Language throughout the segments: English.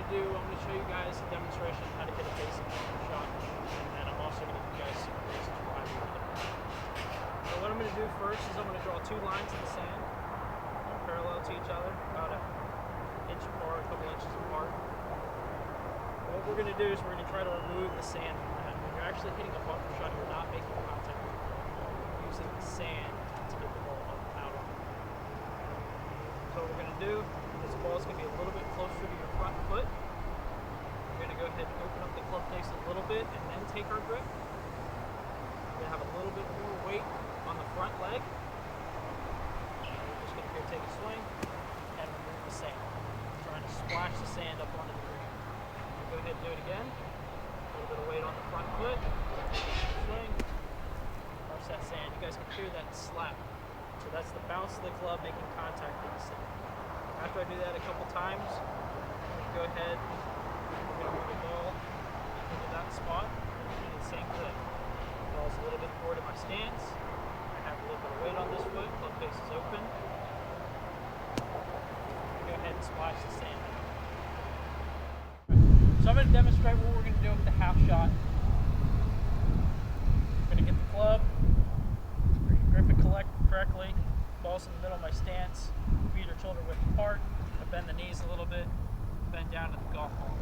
do, I'm going to show you guys a demonstration of how to hit a basic shot, and then I'm also going to give you guys some reasons why we did it. So what I'm going to do first is I'm going to draw two lines in the sand, parallel to each other, about an inch apart, a couple inches apart. What we're going to do is we're going to try to remove the sand from that. When you're actually hitting a bunker shot, you're not making contact with the ball. You're using the sand to get the ball up and out of it. So what we're going to do, this ball is going to be a little bit closer to your front foot. We're going to go ahead and open up the club face a little bit and then take our grip. We're going to have a little bit more weight on the front leg. We're just going to go take a swing and remove the sand. We're trying to splash the sand up onto the green. Go ahead and do it again. A little bit of weight on the front foot. Swing. Brush that sand. You guys can hear that slap. So that's the bounce of the club making contact with the sand. After I do that a couple times, go ahead. I'm going to move the ball into that spot and do the same thing. The ball's a little bit forward in my stance. I have a little bit of weight on this foot. Club face is open. Go ahead and splash the sand. So I'm going to demonstrate what we're going to do with the half shot. I'm going to get the club, grip it correctly, ball's in the middle of my stance, feet are shoulder width apart, I bend the knees a little bit, bend down to the golf ball.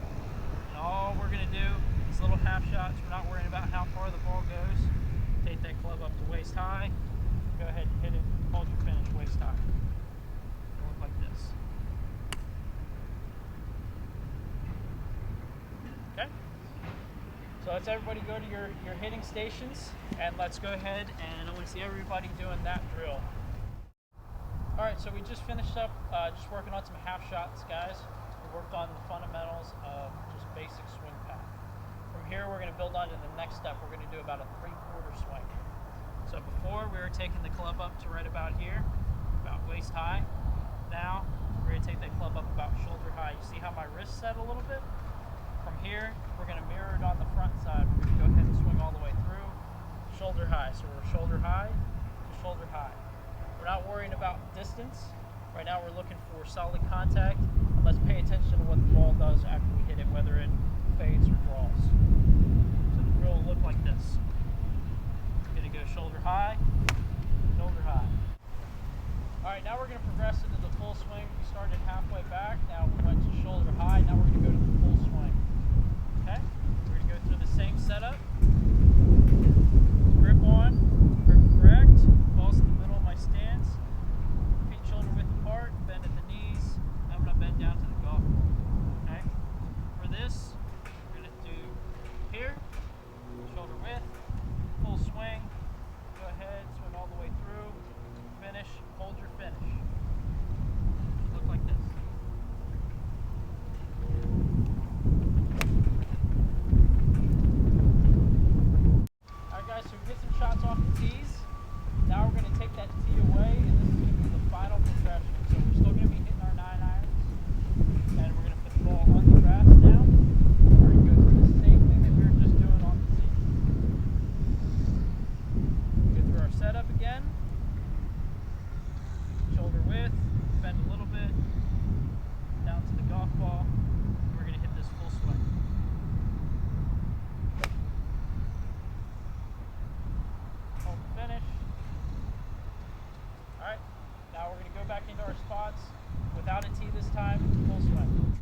And all we're going to do is little half shots. We're not worrying about how far the ball goes. Take that club up to waist high, go ahead and hit it, hold your finish waist high. It'll look like this. Okay, so let's everybody go to your hitting stations, and let's go ahead and I want to see everybody doing that drill. Alright, so we just finished up just working on some half shots, guys. We worked on the fundamentals of just basic swing path. From here we're going to build on to the next step. We're going to do about a 3/4 swing. So before we were taking the club up to right about here, about waist high. Now we're going to take that club up about shoulder high. You see how my wrist's set a little bit? From here, we're going to mirror it on the front side. We're going to go ahead and swing all the way through, shoulder high. So we're shoulder high to shoulder high. We're not worrying about distance. Right now we're looking for solid contact. And let's pay attention to what the ball does after we hit it, whether it fades or draws. So the drill will look like this. We're going to go shoulder high, shoulder high. Alright, now we're going to progress into the full swing. We started halfway back, now we went to shoulder high, now we're going to go to the full swing. Okay, we're going to go through the same setup. Grip on, grip correct, ball's in the middle of my stance, feet shoulder width apart, bend at the knees. Now I'm going to bend down to the golf ball. Okay, for this, we're going to do here, shoulder width, full swing, go ahead, swing all the way through, finish, hold your finish. Look like this. So we get some shots off the tees. Now we're going to take that tee away, and this is going to be the final progression. So we're still going to be hitting our 9-irons, and we're going to put the ball on the grass now. We're going to go through the same thing that we were just doing on the tee. Go through our setup again. Shoulder width, bend a little bit, down to the golf ball. We're going to hit this full swing. Finish. Alright, now we're going to go back into our spots without a tee this time, full swing.